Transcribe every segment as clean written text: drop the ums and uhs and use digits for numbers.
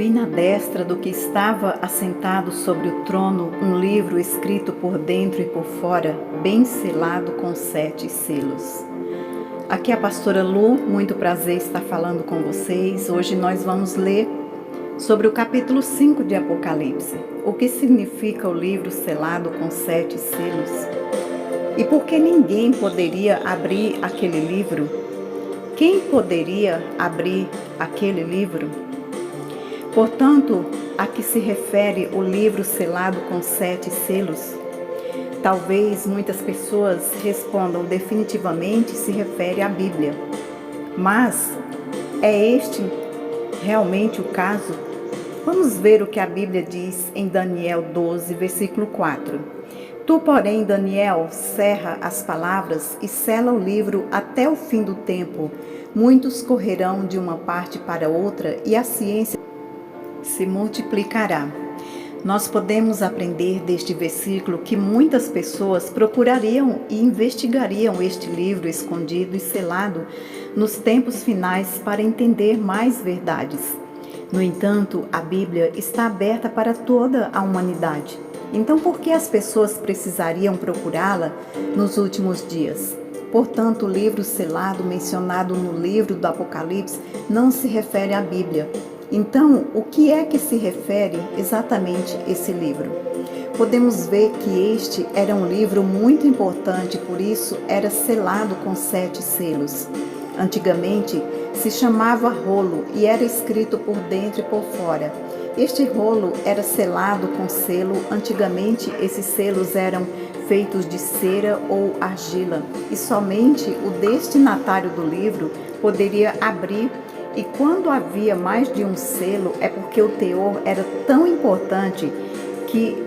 Vi na destra do que estava assentado sobre o trono um livro escrito por dentro e por fora, bem selado com 7 selos. Aqui é a pastora Lu, muito prazer estar falando com vocês. Hoje nós vamos ler sobre o capítulo 5 de Apocalipse. O que significa o livro selado com 7 selos? E por que ninguém poderia abrir aquele livro? Quem poderia abrir aquele livro? Portanto, a que se refere o livro selado com 7 selos? Talvez muitas pessoas respondam definitivamente se refere à Bíblia. Mas é este realmente o caso? Vamos ver o que a Bíblia diz em Daniel 12, versículo 4. Tu, porém, Daniel, cerra as palavras e sela o livro até o fim do tempo. Muitos correrão de uma parte para outra e a ciência se multiplicará. Nós podemos aprender deste versículo que muitas pessoas procurariam e investigariam este livro escondido e selado nos tempos finais para entender mais verdades. No entanto, a Bíblia está aberta para toda a humanidade. Então, por que as pessoas precisariam procurá-la nos últimos dias? Portanto, o livro selado mencionado no livro do Apocalipse não se refere à Bíblia. Então, o que é que se refere exatamente esse livro? Podemos ver que este era um livro muito importante, por isso era selado com 7 selos. Antigamente se chamava rolo e era escrito por dentro e por fora. Este rolo era selado com selo. Antigamente esses selos eram feitos de cera ou argila e somente o destinatário do livro poderia abrir. E quando havia mais de um selo, é porque o teor era tão importante que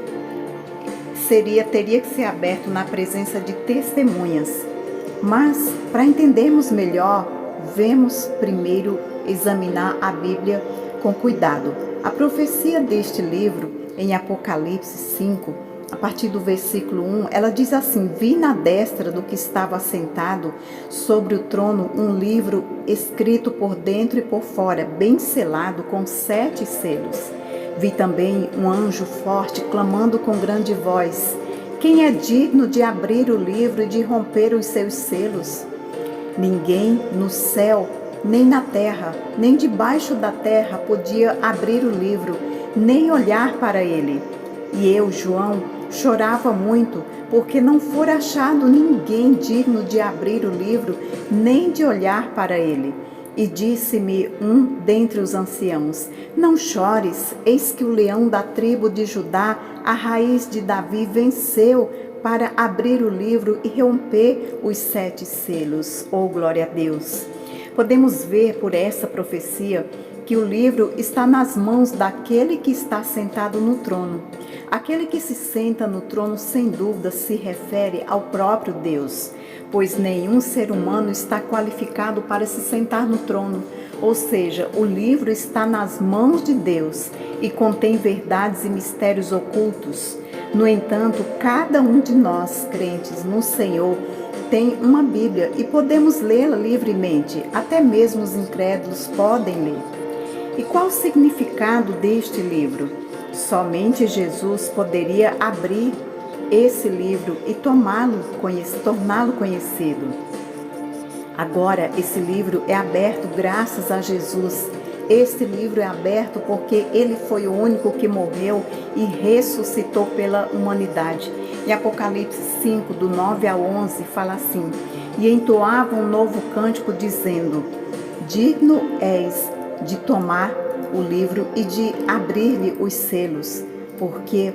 teria que ser aberto na presença de testemunhas. Mas, para entendermos melhor, vamos primeiro examinar a Bíblia com cuidado. A profecia deste livro, em Apocalipse 5, a partir do versículo 1, ela diz assim: Vi na destra do que estava assentado sobre o trono um livro escrito por dentro e por fora, bem selado com 7 selos. Vi também um anjo forte clamando com grande voz: Quem é digno de abrir o livro e de romper os seus selos? Ninguém no céu, nem na terra, nem debaixo da terra podia abrir o livro, nem olhar para ele. E eu, João, chorava muito, porque não fora achado ninguém digno de abrir o livro, nem de olhar para ele. E disse-me um dentre os anciãos: Não chores, eis que o leão da tribo de Judá, a raiz de Davi, venceu para abrir o livro e romper os 7 selos. Oh, glória a Deus! Podemos ver por essa profecia que o livro está nas mãos daquele que está sentado no trono. Aquele que se senta no trono, sem dúvida, se refere ao próprio Deus, pois nenhum ser humano está qualificado para se sentar no trono. Ou seja, o livro está nas mãos de Deus e contém verdades e mistérios ocultos. No entanto, cada um de nós, crentes no Senhor, tem uma Bíblia e podemos lê-la livremente. Até mesmo os incrédulos podem ler. E qual o significado deste livro? Somente Jesus poderia abrir esse livro e torná-lo conhecido. Agora, esse livro é aberto graças a Jesus. Este livro é aberto porque ele foi o único que morreu e ressuscitou pela humanidade. Em Apocalipse 5, do 9 ao 11, fala assim: E entoava um novo cântico, dizendo: Digno és de tomar o livro e de abrir-lhe os selos, porque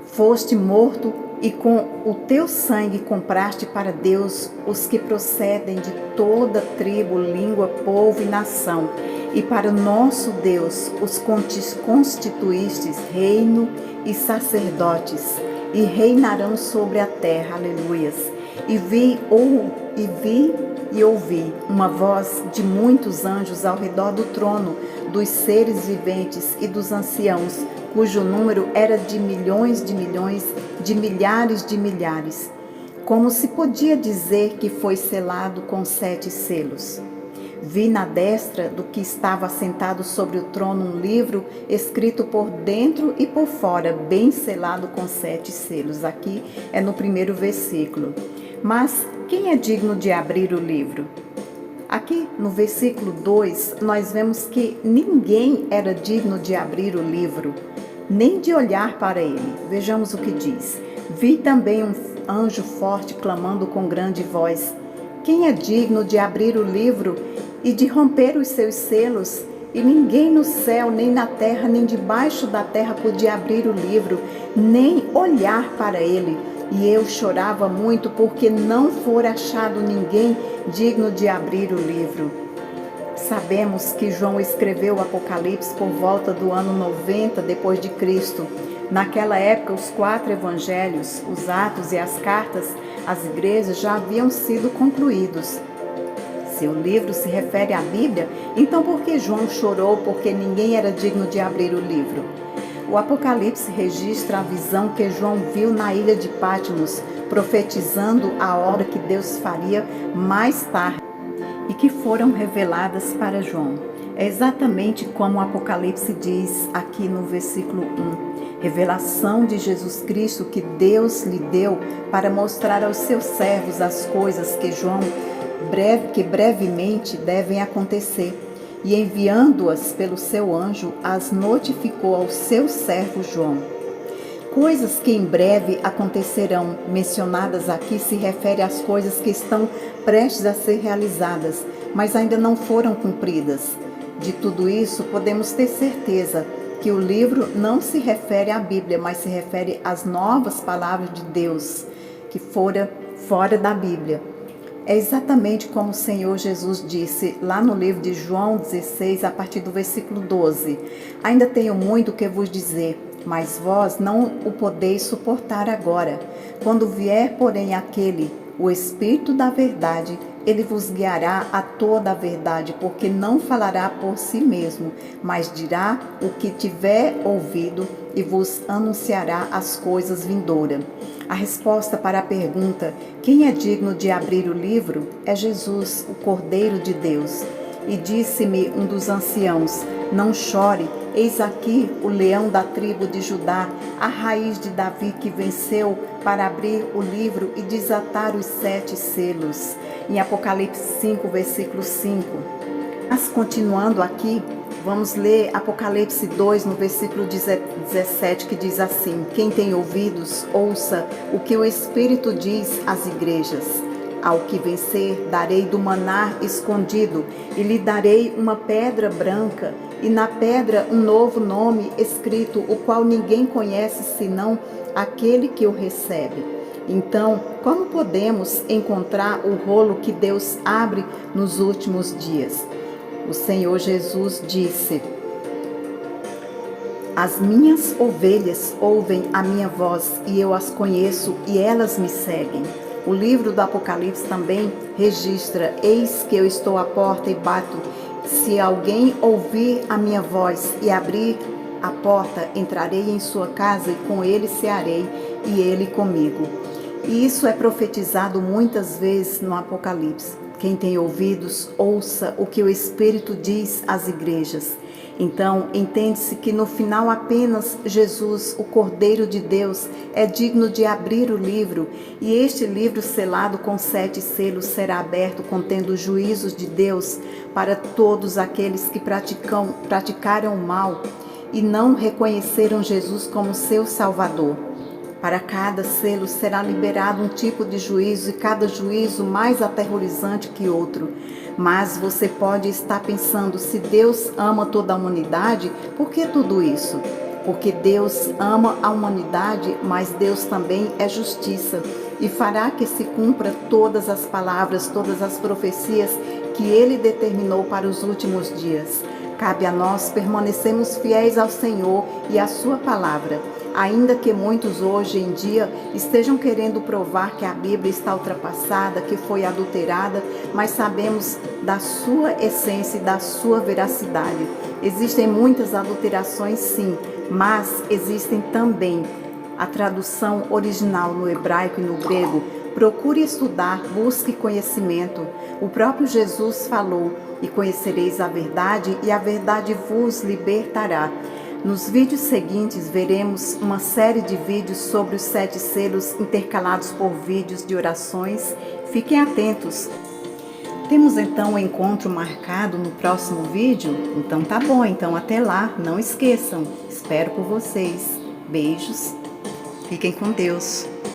foste morto e com o teu sangue compraste para Deus os que procedem de toda tribo, língua, povo e nação. E para o nosso Deus os constituístes reino e sacerdotes, e reinarão sobre a terra. Aleluias. E vi e ouvi uma voz de muitos anjos ao redor do trono, dos seres viventes e dos anciãos, cujo número era de milhões, de milhares, como se podia dizer que foi selado com 7 selos. Vi na destra do que estava assentado sobre o trono um livro escrito por dentro e por fora, bem selado com 7 selos. Aqui é no primeiro versículo. Mas quem é digno de abrir o livro? Aqui no versículo 2, nós vemos que ninguém era digno de abrir o livro, nem de olhar para ele. Vejamos o que diz. Vi também um anjo forte clamando com grande voz: quem é digno de abrir o livro e de romper os seus selos? E ninguém no céu, nem na terra, nem debaixo da terra podia abrir o livro, nem olhar para ele. E eu chorava muito, porque não fora achado ninguém digno de abrir o livro. Sabemos que João escreveu o Apocalipse por volta do ano 90 depois de Cristo. Naquela época, os 4 evangelhos, os Atos e as cartas às igrejas já haviam sido concluídos. Se o livro se refere à Bíblia, então por que João chorou porque ninguém era digno de abrir o livro? O Apocalipse registra a visão que João viu na ilha de Patmos, profetizando a obra que Deus faria mais tarde e que foram reveladas para João. É exatamente como o Apocalipse diz aqui no versículo 1. Revelação de Jesus Cristo que Deus lhe deu para mostrar aos seus servos as coisas que brevemente devem acontecer. E enviando-as pelo seu anjo, as notificou ao seu servo João. Coisas que em breve acontecerão, mencionadas aqui, se refere às coisas que estão prestes a ser realizadas, mas ainda não foram cumpridas. De tudo isso, podemos ter certeza que o livro não se refere à Bíblia, mas se refere às novas palavras de Deus, que foram fora da Bíblia. É exatamente como o Senhor Jesus disse lá no livro de João 16, a partir do versículo 12. Ainda tenho muito que vos dizer, mas vós não o podeis suportar agora. Quando vier, porém, aquele, o Espírito da verdade, ele vos guiará a toda a verdade, porque não falará por si mesmo, mas dirá o que tiver ouvido e vos anunciará as coisas vindouras. A resposta para a pergunta, quem é digno de abrir o livro, é Jesus, o Cordeiro de Deus. E disse-me um dos anciãos, não chore, eis aqui o leão da tribo de Judá, a raiz de Davi que venceu para abrir o livro e desatar os 7 selos. Em Apocalipse 5, versículo 5. Mas continuando aqui, vamos ler Apocalipse 2, no versículo 17, que diz assim: quem tem ouvidos, ouça o que o Espírito diz às igrejas. Ao que vencer, darei do maná escondido, e lhe darei uma pedra branca, e na pedra um novo nome escrito, o qual ninguém conhece senão aquele que o recebe. Então, como podemos encontrar o rolo que Deus abre nos últimos dias? O Senhor Jesus disse: as minhas ovelhas ouvem a minha voz, e eu as conheço, e elas me seguem. O livro do Apocalipse também registra: eis que eu estou à porta e bato. Se alguém ouvir a minha voz e abrir a porta, entrarei em sua casa e com ele cearei, e ele comigo. E isso é profetizado muitas vezes no Apocalipse. Quem tem ouvidos, ouça o que o Espírito diz às igrejas. Então, entende-se que no final apenas Jesus, o Cordeiro de Deus, é digno de abrir o livro, e este livro selado com 7 selos será aberto, contendo os juízos de Deus para todos aqueles que praticaram o mal e não reconheceram Jesus como seu Salvador. Para cada selo será liberado um tipo de juízo, e cada juízo mais aterrorizante que outro. Mas você pode estar pensando, se Deus ama toda a humanidade, por que tudo isso? Porque Deus ama a humanidade, mas Deus também é justiça e fará que se cumpra todas as palavras, todas as profecias que Ele determinou para os últimos dias. Cabe a nós permanecermos fiéis ao Senhor e à sua palavra. Ainda que muitos hoje em dia estejam querendo provar que a Bíblia está ultrapassada, que foi adulterada, mas sabemos da sua essência e da sua veracidade. Existem muitas adulterações, sim, mas existem também a tradução original no hebraico e no grego procure estudar, busque conhecimento. O próprio Jesus falou: e conhecereis a verdade, e a verdade vos libertará. Nos vídeos seguintes veremos uma série de vídeos sobre os 7 selos, intercalados por vídeos de orações. Fiquem atentos. Temos então um encontro marcado no próximo vídeo? Então tá bom, então até lá, não esqueçam. Espero por vocês. Beijos. Fiquem com Deus.